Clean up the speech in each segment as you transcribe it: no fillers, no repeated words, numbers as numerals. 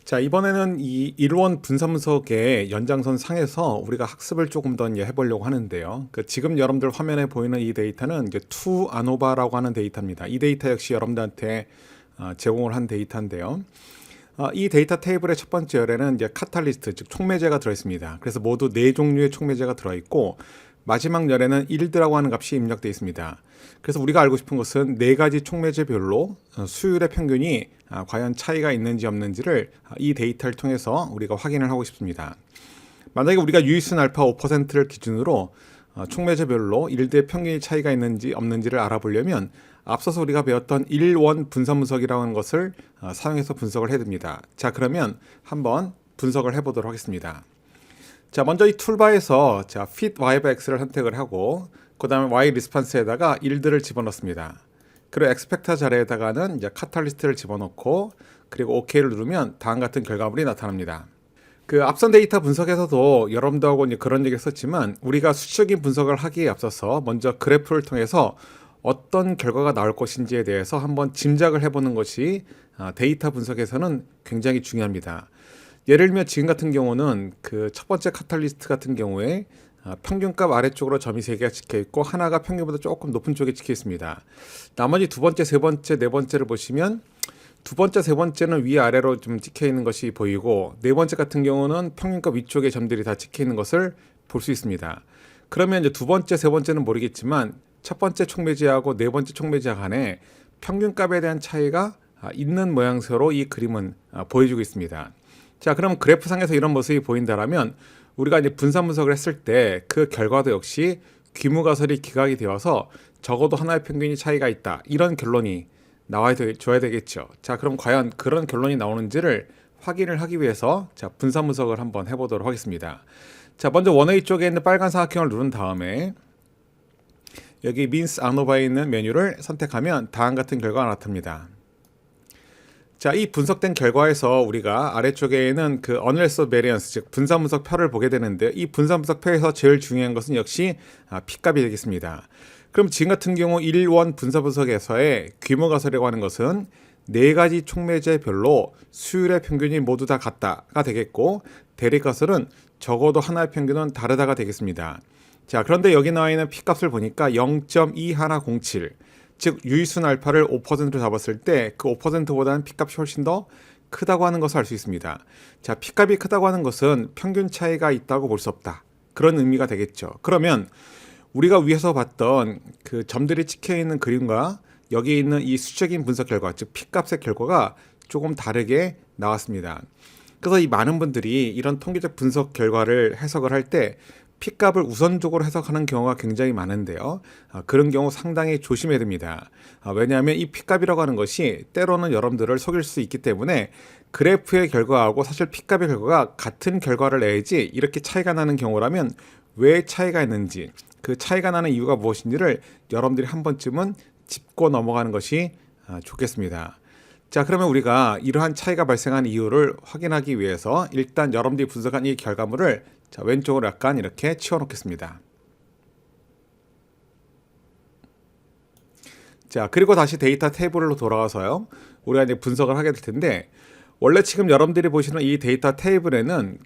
자, 이번에는 이 일원 분산분석의 연장선 상에서 우리가 학습을 조금 더 이제 해보려고 하는데요. 지금 여러분들 화면에 보이는 이 데이터는 이제 투 아노바라고 하는 데이터입니다. 이 데이터 역시 여러분들한테 제공을 한 데이터인데요. 이 데이터 테이블의 첫 번째 열에는 이제 카탈리스트, 즉 촉매제가 들어있습니다. 그래서 모두 4종류의 촉매제가 들어있고, 마지막 열에는 일드라고 하는 값이 입력되어 있습니다. 그래서 우리가 알고 싶은 것은 4가지 촉매제별로 수율의 평균이 과연 차이가 있는지 없는지를 이 데이터를 통해서 우리가 확인을 하고 싶습니다. 만약에 우리가 유의순 알파 5%를 기준으로 촉매제별로 일드의 평균이 차이가 있는지 없는지를 알아보려면 앞서서 우리가 배웠던 일원 분산분석이라고 하는 것을 사용해서 분석을 해야 됩니다. 자, 그러면 한번 분석을 해보도록 하겠습니다. 자, 먼저 이 툴바에서 fit yx를 선택을 하고, 그 다음에 y 리스판스에다가 일드를 집어넣습니다. 그리고 엑스펙터 자리에다가는 이제 카탈리스트를 집어넣고, 그리고 OK를 누르면 다음 같은 결과물이 나타납니다. 앞선 데이터 분석에서도 여러분들하고 이제 그런 얘기를 썼지만, 우리가 수치적인 분석을 하기에 앞서서 먼저 그래프를 통해서 어떤 결과가 나올 것인지에 대해서 한번 짐작을 해보는 것이 데이터 분석에서는 굉장히 중요합니다. 예를 들면 지금 같은 경우는 첫 번째 카탈리스트 같은 경우에 평균값 아래쪽으로 점이 3개가 찍혀 있고, 하나가 평균보다 조금 높은 쪽에 찍혀 있습니다. 나머지 두 번째, 세 번째, 네 번째를 보시면 두 번째, 세 번째는 위아래로 좀 찍혀 있는 것이 보이고, 네 번째 같은 경우는 평균값 위쪽에 점들이 다 찍혀 있는 것을 볼 수 있습니다. 그러면 이제 두 번째, 세 번째는 모르겠지만 첫 번째 촉매제하고 네 번째 촉매제 간에 평균값에 대한 차이가 있는 모양새로 이 그림은 보여주고 있습니다. 자, 그럼 그래프상에서 이런 모습이 보인다라면 우리가 이제 분산 분석을 했을 때 그 결과도 역시 귀무가설이 기각이 되어서 적어도 하나의 평균이 차이가 있다, 이런 결론이 나와줘야 되겠죠. 자, 그럼 과연 그런 결론이 나오는지를 확인을 하기 위해서 분산 분석을 한번 해보도록 하겠습니다. 자, 먼저 원웨이 쪽에 있는 빨간 사각형을 누른 다음에 여기 means ANOVA에 있는 메뉴를 선택하면 다음 같은 결과가 나타납니다. 자, 이 분석된 결과에서 우리가 아래쪽에는 Unrest Variance, 즉 분산 분석 표를 보게 되는데, 이 분산 분석 표에서 제일 중요한 것은 역시 P값이 되겠습니다. 그럼 지금 같은 경우 1원 분산 분석에서의 규모가설이라고 하는 것은 4가지 촉매제별로 수율의 평균이 모두 다 같다가 되겠고, 대립가설은 적어도 하나의 평균은 다르다가 되겠습니다. 자, 그런데 여기 나와 있는 P값을 보니까 0.2107, 즉 유의순 알파를 5%로 잡았을 때 그 5%보다는 P값이 훨씬 더 크다고 하는 것을 알 수 있습니다. 자, P값이 크다고 하는 것은 평균 차이가 있다고 볼 수 없다, 그런 의미가 되겠죠. 그러면 우리가 위에서 봤던 점들이 찍혀 있는 그림과 여기 있는 이 수적인 분석 결과, 즉 P값의 결과가 조금 다르게 나왔습니다. 그래서 이 많은 분들이 이런 통계적 분석 결과를 해석을 할 때 P값을 우선적으로 해석하는 경우가 굉장히 많은데요. 그런 경우 상당히 조심해야 됩니다. 왜냐하면 이 P값이라고 하는 것이 때로는 여러분들을 속일 수 있기 때문에 그래프의 결과하고 사실 P값의 결과가 같은 결과를 내야지, 이렇게 차이가 나는 경우라면 왜 차이가 있는지, 그 차이가 나는 이유가 무엇인지를 여러분들이 한 번쯤은 짚고 넘어가는 것이 좋겠습니다. 자, 그러면 우리가 이러한 차이가 발생한 이유를 확인하기 위해서 일단 여러분들이 분석한 이 결과물을 왼쪽으로 약간 이렇게 치워 놓겠습니다. 자, 그리고 다시 데이터 테이블로 돌아가서요, 우리가 이제 분석을 하게 될 텐데, 원래 지금 여러분들이 보시는 이 데이터 테이블에는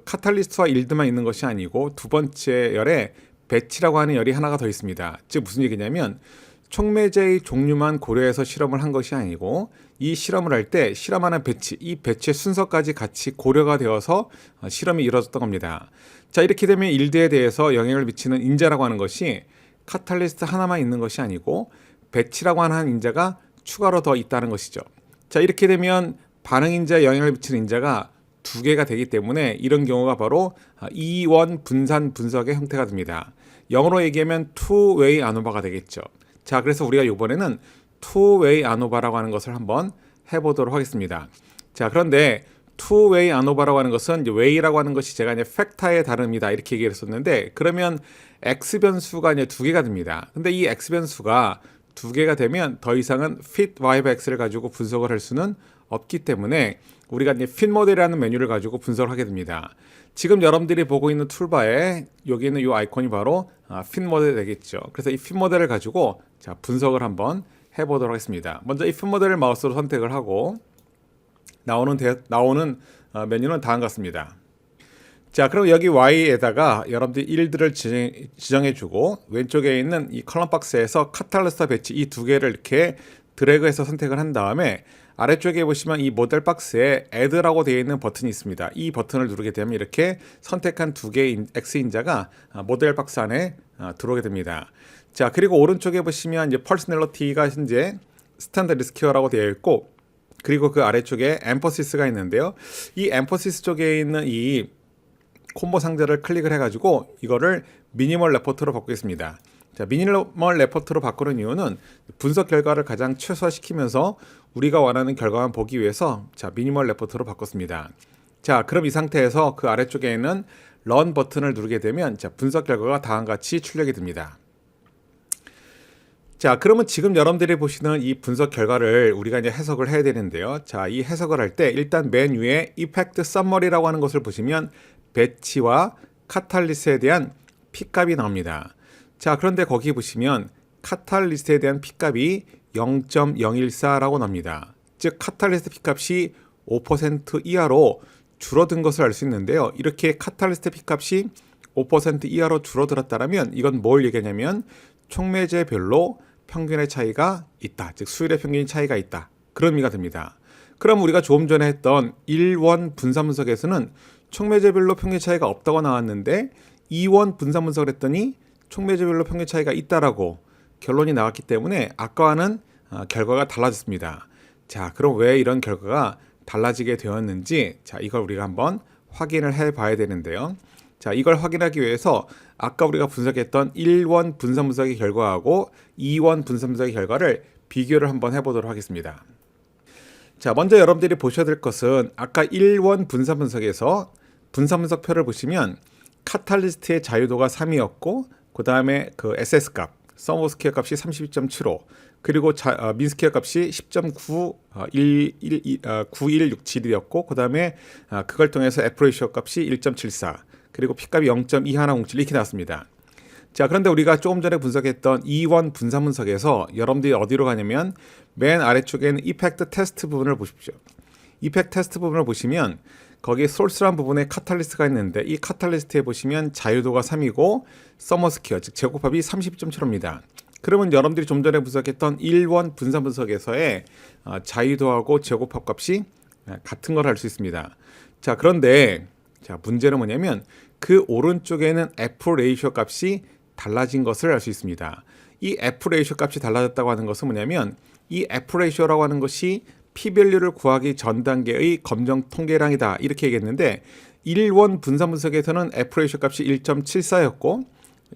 카탈리스트와 일드만 있는 것이 아니고 두 번째 열에 배치라고 하는 열이 하나가 더 있습니다. 즉 무슨 얘기냐면 촉매제의 종류만 고려해서 실험을 한 것이 아니고, 이 실험을 할 때 실험하는 배치, 이 배치의 순서까지 같이 고려가 되어서 실험이 이루어졌던 겁니다. 자, 이렇게 되면 일드에 대해서 영향을 미치는 인자라고 하는 것이 카탈리스트 하나만 있는 것이 아니고 배치라고 하는 인자가 추가로 더 있다는 것이죠. 자, 이렇게 되면 반응 인자에 영향을 미치는 인자가 2개가 되기 때문에 이런 경우가 바로 이원 분산 분석의 형태가 됩니다. 영어로 얘기하면 two-way ANOVA가 되겠죠. 자, 그래서 우리가 이번에는 two-way ANOVA라고 하는 것을 한번 해보도록 하겠습니다. 자, 그런데 two-way ANOVA라고 하는 것은 이제 way라고 하는 것이 제가 이제 팩터에 다릅니다, 이렇게 얘기를 했었는데, 그러면 x 변수가 이제 2개가 됩니다. 근데 이 x 변수가 2개가 되면 더 이상은 fit yx를 가지고 분석을 할 수는 없기 때문에 우리가 이제 fit 모델이라는 메뉴를 가지고 분석을 하게 됩니다. 지금 여러분들이 보고 있는 툴바에 여기 있는 이 아이콘이 바로 fit 모델이 되겠죠. 그래서 이 fit 모델을 가지고 분석을 한번 해보도록 하겠습니다. 먼저 이 fit 모델을 마우스로 선택을 하고, 나오는 메뉴는 다음과 같습니다. 자, 그럼 여기 Y에다가 여러분들이 일들을 지정해주고 왼쪽에 있는 이 컬럼 박스에서 카탈리스트 배치 이 두 개를 이렇게 드래그해서 선택을 한 다음에 아래쪽에 보시면 이 모델 박스에 Add라고 되어 있는 버튼이 있습니다. 이 버튼을 누르게 되면 이렇게 선택한 두 개의 X인자가 모델 박스 안에 들어오게 됩니다. 자, 그리고 오른쪽에 보시면 이제 퍼스널리티가 현재 스탠더드 스퀘어라고 되어 있고, 그리고 그 아래쪽에 엠퍼시스가 있는데요. 이 엠퍼시스 쪽에 있는 이 콤보 상자를 클릭을 해가지고 이거를 미니멀 레포트로 바꾸겠습니다. 자, 미니멀 레포트로 바꾸는 이유는 분석 결과를 가장 최소화시키면서 우리가 원하는 결과만 보기 위해서 자, 미니멀 레포트로 바꿨습니다. 자, 그럼 이 상태에서 그 아래쪽에 있는 런 버튼을 누르게 되면 자, 분석 결과가 다음과 같이 출력이 됩니다. 자, 그러면 지금 여러분들이 보시는 이 분석 결과를 우리가 이제 해석을 해야 되는데요. 자, 이 해석을 할 때 일단 맨 위에 이펙트 서머리라고 하는 것을 보시면 배치와 카탈리스트에 대한 P값이 나옵니다. 자, 그런데 거기 보시면 카탈리스트에 대한 P값이 0.014라고 나옵니다. 즉 카탈리스트 P값이 5% 이하로 줄어든 것을 알 수 있는데요. 이렇게 카탈리스트 P값이 5% 이하로 줄어들었다면 이건 뭘 얘기하냐면 촉매제별로 평균의 차이가 있다. 즉 수율의 평균 차이가 있다. 그런 의미가 됩니다. 그럼 우리가 조금 전에 했던 1원 분산 분석에서는 촉매제별로 평균 차이가 없다고 나왔는데 2원 분산 분석을 했더니 촉매제별로 평균 차이가 있다라고 결론이 나왔기 때문에 아까와는 결과가 달라졌습니다. 자, 그럼 왜 이런 결과가 달라지게 되었는지 자, 이걸 우리가 한번 확인을 해 봐야 되는데요. 자, 이걸 확인하기 위해서 아까 우리가 분석했던 1원 분산 분석의 결과하고 2원 분산 분석의 결과를 비교를 한번 해보도록 하겠습니다. 자, 먼저 여러분들이 보셔야 될 것은 아까 1원 분산 분석에서 분산 분석표를 보시면 카탈리스트의 자유도가 3이었고 그 다음에 그 SS 값, 서머 스퀘어 값이 32.75 그리고 민 스퀘어 값이 10.9167이었고 그 다음에 그걸 통해서 F 레이시오 값이 1.74 그리고 P값이 0.2107 이렇게 나왔습니다. 자, 그런데 우리가 조금 전에 분석했던 2원 분산 분석에서 여러분들이 어디로 가냐면 맨 아래쪽에 있는 이펙트 테스트 부분을 보십시오. 이펙트 테스트 부분을 보시면 거기 소스라는 부분에 카탈리스트가 있는데 이 카탈리스트에 보시면 자유도가 3이고 서머 스퀘어 즉 제곱합이 30.75입니다. 그러면 여러분들이 좀 전에 분석했던 1원 분산 분석에서의 자유도하고 제곱합 값이 같은 걸 할 수 있습니다. 자, 그런데 자, 문제는 뭐냐면 그 오른쪽에는 F 레이시오 값이 달라진 것을 알 수 있습니다. 이 F 레이시오 값이 달라졌다고 하는 것은 뭐냐면 이 F 레이시오라고 하는 것이 P밸류를 구하기 전 단계의 검정 통계량이다 이렇게 얘기했는데 1원 분산 분석에서는 F 레이시오 값이 1.74였고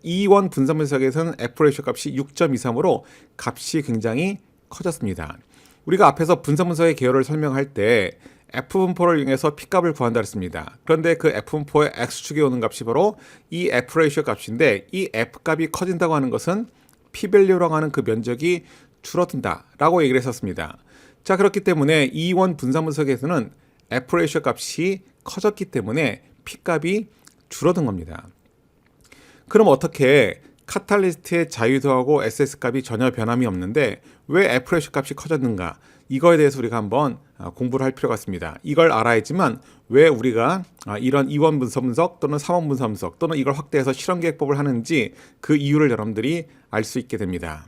2원 분산 분석에서는 F 레이시오 값이 6.23으로 값이 굉장히 커졌습니다. 우리가 앞에서 분산 분석의 개요를 설명할 때 F분포를 이용해서 P값을 구한다 했습니다. 그런데 그 F분포의 X축에 오는 값이 바로 이 F 레이시오 값인데 이 F값이 커진다고 하는 것은 P밸류라고 하는 그 면적이 줄어든다 라고 얘기를 했었습니다. 자, 그렇기 때문에 2원 분산 분석에서는 F 레이시오 값이 커졌기 때문에 P값이 줄어든 겁니다. 그럼 어떻게 카탈리스트의 자유도하고 SS 값이 전혀 변함이 없는데 왜 F 레이시오 값이 커졌는가? 이거에 대해서 우리가 한번 공부를 할 필요가 있습니다. 이걸 알아야지만 왜 우리가 이런 2원 분산 분석 또는 3원 분산 분석 또는 이걸 확대해서 실험 계획법을 하는지 그 이유를 여러분들이 알 수 있게 됩니다.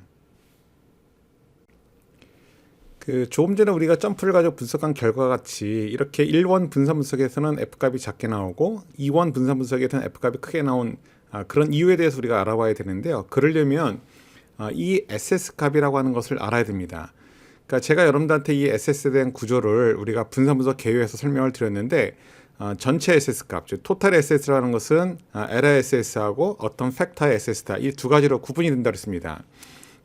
그 조금 전에 우리가 점프를 가지고 분석한 결과 같이 이렇게 1원 분산 분석에서는 F값이 작게 나오고 2원 분산 분석에서는 F값이 크게 나온 그런 이유에 대해서 우리가 알아봐야 되는데요. 그러려면 이 SS 값이라고 하는 것을 알아야 됩니다. 그러니까 제가 여러분들한테 이 SS에 대한 구조를 우리가 분산 분석 개요에서 설명을 드렸는데 전체 SS 값, 즉 토탈 SS라는 것은 에러 SS하고 어떤 팩터의 SS다. 이 두 가지로 구분이 된다고 했습니다.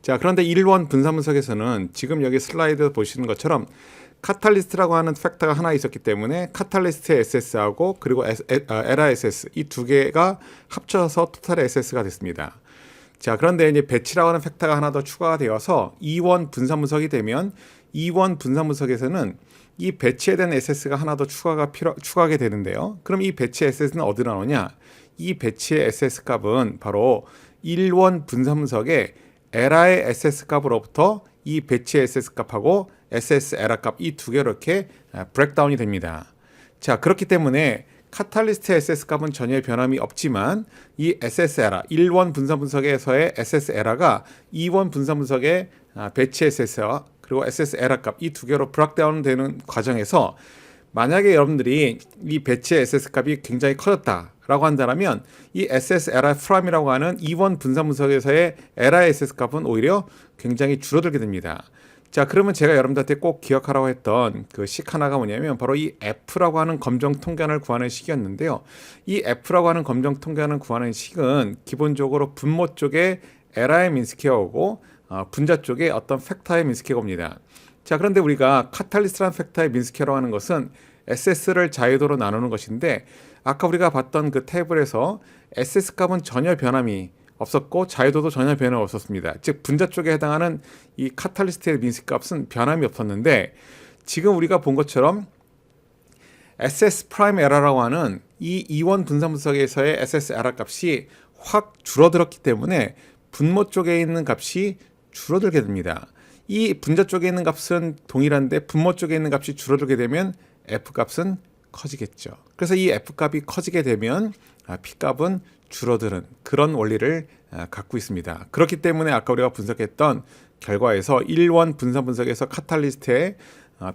자, 그런데 1원 분산 분석에서는 지금 여기 슬라이드 보시는 것처럼 카탈리스트라고 하는 팩터가 하나 있었기 때문에 카탈리스트의 SS하고 그리고 에러 SS 이 두 개가 합쳐서 토탈 SS가 됐습니다. 자, 그런데 이제 배치라고 하는 팩터가 하나 더 추가가 되어서 2원 분산 분석이 되면 2원 분산 분석에서는 이 배치에 대한 SS가 하나 더 추가하게 되는데요. 그럼 이 배치 SS는 어디로 나오냐? 이 배치의 SS 값은 바로 1원 분산 분석의 에라의 SS 값으로부터 이 배치의 SS 값하고 SS 에러 값 이 두 개로 이렇게 브레이크다운이 됩니다. 자, 그렇기 때문에 카탈리스트 SS 값은 전혀 변함이 없지만 이 SS 에러 1원 분산 분석에서의 SS 에러가 2원 분산 분석의 배치 SS와 그리고 SS 에러 값 이 두 개로 브레이크다운 되는 과정에서 만약에 여러분들이 이 배치의 SS 값이 굉장히 커졌다라고 한다면 이 SS 에러 프라임이라고 하는 2원 분산 분석에서의 에러의 SS 값은 오히려 굉장히 줄어들게 됩니다. 자, 그러면 제가 여러분들한테 꼭 기억하라고 했던 그 식 하나가 뭐냐면 바로 이 F라고 하는 검정 통계안을 구하는 식이었는데요. 이 F라고 하는 검정 통계안을 구하는 식은 기본적으로 분모 쪽에 에러의 민스케어고 분자 쪽에 어떤 팩터의 민스케어가 옵니다. 자, 그런데 우리가 카탈리스트라는 팩터의 민스케어라고 하는 것은 SS를 자유도로 나누는 것인데 아까 우리가 봤던 그 테이블에서 SS 값은 전혀 변함이 없었고 자유도도 전혀 변함이 없었습니다. 즉 분자 쪽에 해당하는 이 카탈리스트의 민스 값은 변함이 없었는데 지금 우리가 본 것처럼 SS 프라임 에러라고 하는 이 이원 분산 분석에서의 SS 에러 값이 확 줄어들었기 때문에 분모 쪽에 있는 값이 줄어들게 됩니다. 이 분자 쪽에 있는 값은 동일한데 분모 쪽에 있는 값이 줄어들게 되면 F 값은 커지겠죠. 그래서 이 F 값이 커지게 되면 P 값은 줄어드는 그런 원리를 갖고 있습니다. 그렇기 때문에 아까 우리가 분석했던 결과에서 1원 분산 분석에서 카탈리스트의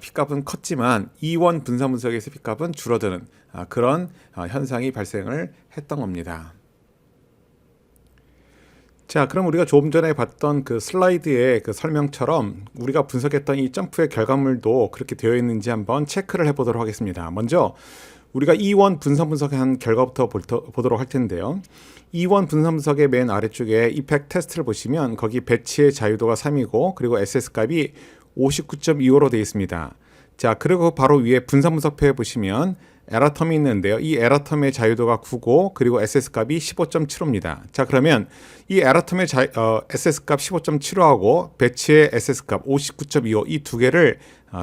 P값은 컸지만 2원 분산 분석에서 P값은 줄어드는 그런 현상이 발생을 했던 겁니다. 자, 그럼 우리가 조금 전에 봤던 그 슬라이드의 그 설명처럼 우리가 분석했던 이 점프의 결과물도 그렇게 되어 있는지 한번 체크를 해보도록 하겠습니다. 먼저 우리가 2원 분산 분석한 결과부터 보도록 할 텐데요. 2원 분산 분석의 맨 아래쪽에 이펙트 테스트를 보시면 거기 배치의 자유도가 3이고 그리고 SS 값이 59.25로 되어 있습니다. 자, 그리고 바로 위에 분산 분석표에 보시면 에러텀이 있는데요. 이 에러텀의 자유도가 9고 그리고 SS 값이 15.75입니다. 자, 그러면 이 에러텀의 SS 값 15.75하고 배치의 SS 값 59.25 이 두 개를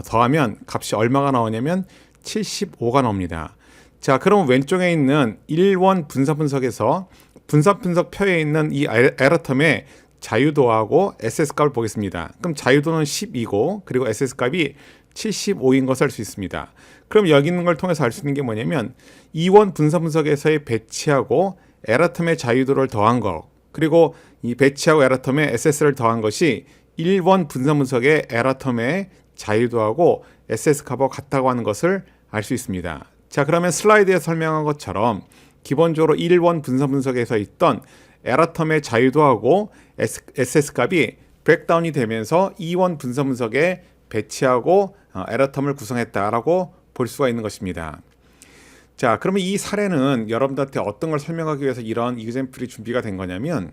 더하면 값이 얼마가 나오냐면 75가 나옵니다. 자, 그럼 왼쪽에 있는 1원 분산 분석에서 분산 분석표에 있는 이 에러텀의 자유도하고 SS 값을 보겠습니다. 그럼 자유도는 10이고 그리고 SS 값이 75인 것을 알 수 있습니다. 그럼 여기 있는 걸 통해서 알 수 있는 게 뭐냐면 2원 분산 분석에서의 배치하고 에러텀의 자유도를 더한 거 그리고 이 배치하고 에러텀의 SS를 더한 것이 1원 분산 분석의 에러텀의 자유도하고 SS 값하고 같다고 하는 것을 알 수 있습니다. 자, 그러면 슬라이드에 설명한 것처럼 기본적으로 1원 분산 분석에서 있던 에러텀의 자유도하고 SS 값이 브레이크다운이 되면서 2원 분산 분석의 배치하고 에러텀을 구성했다라고 볼 수가 있는 것입니다. 자, 그러면 이 사례는 여러분들한테 어떤 걸 설명하기 위해서 이런 이그젬플이 준비가 된 거냐면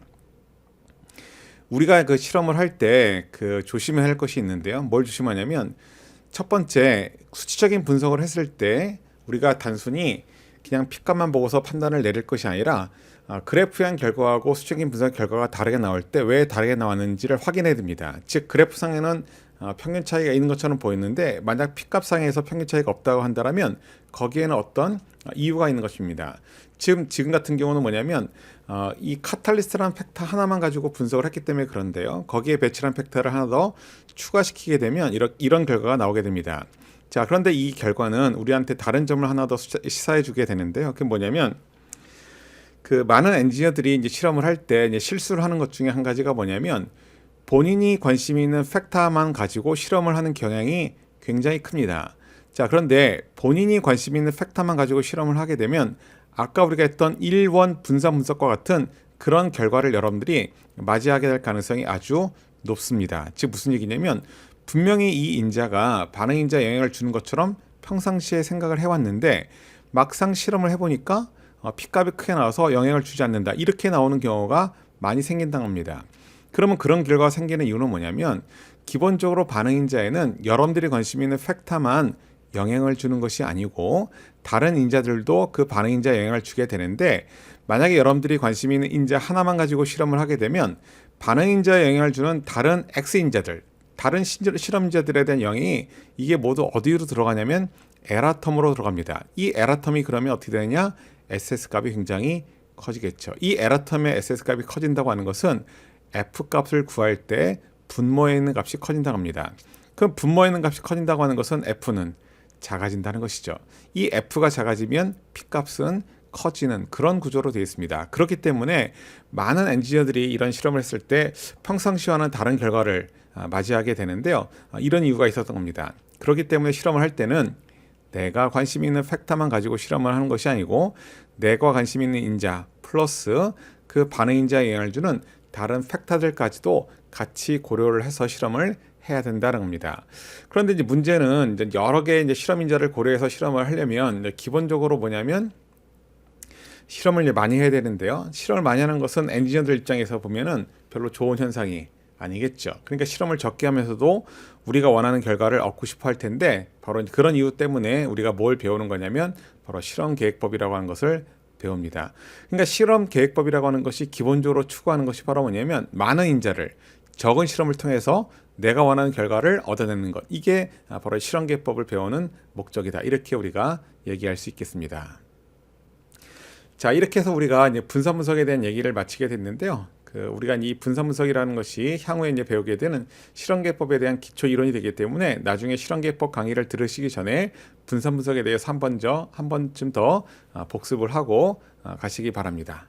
우리가 그 실험을 할 때 그 조심해야 할 것이 있는데요. 뭘 조심하냐면 첫 번째 수치적인 분석을 했을 때 우리가 단순히 그냥 P값만 보고서 판단을 내릴 것이 아니라 그래프한 결과하고 수치적인 분석 결과가 다르게 나올 때 왜 다르게 나왔는지를 확인해야 됩니다. 즉 그래프상에는 평균 차이가 있는 것처럼 보이는데 만약 P값상에서 평균 차이가 없다고 한다면 거기에는 어떤 이유가 있는 것입니다. 지금 같은 경우는 뭐냐면 이 카탈리스트라는 팩터 하나만 가지고 분석을 했기 때문에 그런데요. 거기에 배치라는 팩터를 하나 더 추가시키게 되면 이런 결과가 나오게 됩니다. 자, 그런데 이 결과는 우리한테 다른 점을 하나 더 시사해 주게 되는데요. 그게 뭐냐면 그 많은 엔지니어들이 이제 실험을 할 때 이제 실수를 하는 것 중에 한 가지가 뭐냐면 본인이 관심이 있는 팩터만 가지고 실험을 하는 경향이 굉장히 큽니다. 자, 그런데 본인이 관심 있는 팩터만 가지고 실험을 하게 되면 아까 우리가 했던 1원 분산 분석과 같은 그런 결과를 여러분들이 맞이하게 될 가능성이 아주 높습니다. 즉 무슨 얘기냐면 분명히 이 인자가 반응 인자에 영향을 주는 것처럼 평상시에 생각을 해왔는데 막상 실험을 해보니까 P값이 크게 나와서 영향을 주지 않는다. 이렇게 나오는 경우가 많이 생긴다는 겁니다. 그러면 그런 결과가 생기는 이유는 뭐냐면 기본적으로 반응 인자에는 여러분들이 관심 있는 팩터만 영향을 주는 것이 아니고 다른 인자들도 그 반응 인자에 영향을 주게 되는데 만약에 여러분들이 관심 있는 인자 하나만 가지고 실험을 하게 되면 반응 인자에 영향을 주는 다른 X 인자들, 다른 실험 인자들에 대한 영향이 이게 모두 어디로 들어가냐면 에러텀으로 들어갑니다. 이 에러텀이 그러면 어떻게 되느냐? SS 값이 굉장히 커지겠죠. 이 에러텀의 SS 값이 커진다고 하는 것은 F 값을 구할 때 분모에 있는 값이 커진다고 합니다. 그럼 분모에 있는 값이 커진다고 하는 것은 F는 작아진다는 것이죠. 이 F가 작아지면 P값은 커지는 그런 구조로 되어 있습니다. 그렇기 때문에 많은 엔지니어들이 이런 실험을 했을 때 평상시와는 다른 결과를 맞이하게 되는데요. 이런 이유가 있었던 겁니다. 그렇기 때문에 실험을 할 때는 내가 관심 있는 팩터만 가지고 실험을 하는 것이 아니고 내가 관심 있는 인자 플러스 그 반응 인자에 영향을 주는 다른 팩터들까지도 같이 고려를 해서 실험을 해야 된다는 겁니다. 그런데 이제 문제는 이제 여러 개의 이제 실험 인자를 고려해서 실험을 하려면 이제 기본적으로 뭐냐면 실험을 이제 많이 해야 되는데요. 실험을 많이 하는 것은 엔지니어들 입장에서 보면은 별로 좋은 현상이 아니겠죠. 그러니까 실험을 적게 하면서도 우리가 원하는 결과를 얻고 싶어 할 텐데 바로 그런 이유 때문에 우리가 뭘 배우는 거냐면 바로 실험 계획법이라고 하는 것을 배웁니다. 그러니까 실험 계획법이라고 하는 것이 기본적으로 추구하는 것이 바로 뭐냐면 많은 인자를 적은 실험을 통해서 내가 원하는 결과를 얻어내는 것. 이게 바로 실험 계획법을 배우는 목적이다. 이렇게 우리가 얘기할 수 있겠습니다. 자, 이렇게 해서 우리가 이제 분산 분석에 대한 얘기를 마치게 됐는데요. 우리가 이 분산 분석이라는 것이 향후에 이제 배우게 되는 실험계법에 대한 기초 이론이 되기 때문에 나중에 실험계법 강의를 들으시기 전에 분산 분석에 대해서 한 번쯤 더 복습을 하고 가시기 바랍니다.